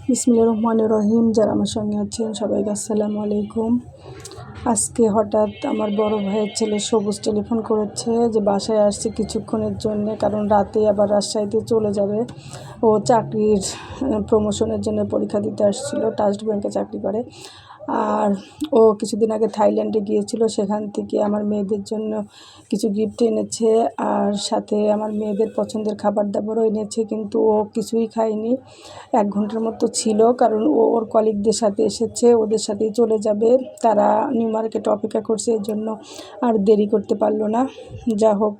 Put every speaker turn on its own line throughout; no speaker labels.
বিসমিল্লাহির রহমানির রহিম। যারা আমার সঙ্গে আছেন সবাইকে আসসালামু আলাইকুম। আজকে হঠাৎ আমার বড় ভাইয়ের ছেলে সবুজ টেলিফোন করেছে যে বাসায় আসছে কিছুক্ষণের জন্য, কারণ রাতে আবার রাজশাহীতে চলে যাবে। ও চাকরির প্রমোশনের জন্য পরীক্ষা দিতে আসছিল, ট্রাস্ট ব্যাংকে চাকরি করে। আর ও কিছুদিন আগে থাইল্যান্ডে গিয়েছিল, সেখান থেকে আমার মেয়েদের জন্য কিছু গিফট এনেছে, আর সাথে আমার মেয়েদের পছন্দের খাবার দাবারও এনেছে। কিন্তু ও কিছুই খায়নি, 1 ঘন্টার মতো ছিল, কারণ ও ওর কলিগদের সাথে এসেছে, ওদের সাথেই চলে যাবে। তারা নিউ মার্কেটে অপেক্ষা করছে, এর জন্য আর দেরি করতে পারলো না। যা হোক,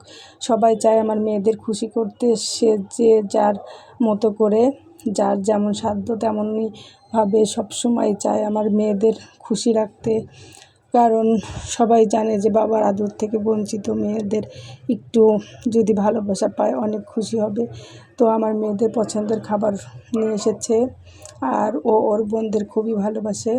সবাই চায় আমার মেয়েদের খুশি করতে, সে যে যার মতো করে, যার যেমন সাধ্য তেমনই ভাবে সবসময় চায় আমার মেয়েদের খুশি রাখতে। কারণ সবাই জানে যে বাবার আদর থেকে বঞ্চিত মেয়েদের একটু যদি ভালোবাসা পায় অনেক খুশি হবে। তো আমার মেয়েদের পছন্দের খাবার নিয়ে এসেছে, আর ও ওর বোনদের খুবই ভালোবাসে।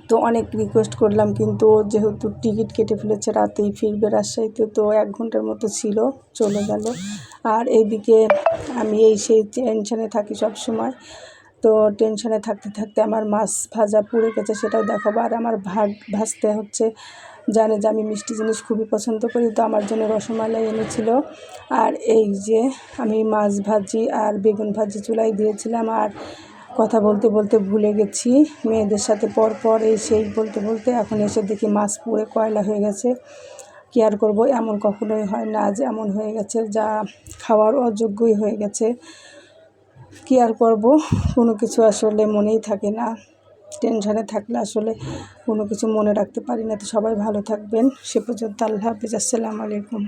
তো অনেক রিকোয়েস্ট করলাম, কিন্তু ও যেহেতু টিকিট কেটে ফেলেছে, রাতেই ফিরবে রাজশাহীতে, তো 1 ঘন্টার মতো ছিল, চলে গেল। আর এইদিকে আমি সেই টেনশনে থাকি সব সময়। তো টেনশনে থাকতে থাকতে আমার মাছ ভাজা পুড়ে গেছে, সেটাও দেখাবো। আর আমার ভাজতে হচ্ছে, জানে যে আমি মিষ্টি জিনিস খুবই পছন্দ করি, তো আমার জন্য রসমালাই এনেছিল। আর এই যে আমি মাছ ভাজি আর বেগুন ভাজি চুলায় দিয়েছিলাম, আর কথা বলতে বলতে ভুলে গেছি মেয়েদের সাথে পর এই সেই বলতে বলতে এখন এসে দেখি মাছ পুড়ে কয়লা হয়ে গেছে। কী আর করবো, এমন কখনোই হয় না, আজ এমন হয়ে গেছে যা খাওয়ার অযোগ্যই হয়ে গেছে। কী আর করব, কোনো কিছু আসলে মনেই থাকে না। টেনশনে থাকলে আসলে কোনো কিছু মনে রাখতে পারি না। তো সবাই ভালো থাকবেন, সে পর্যন্ত আল্লাহ হাফিজ, আসসালামু আলাইকুম।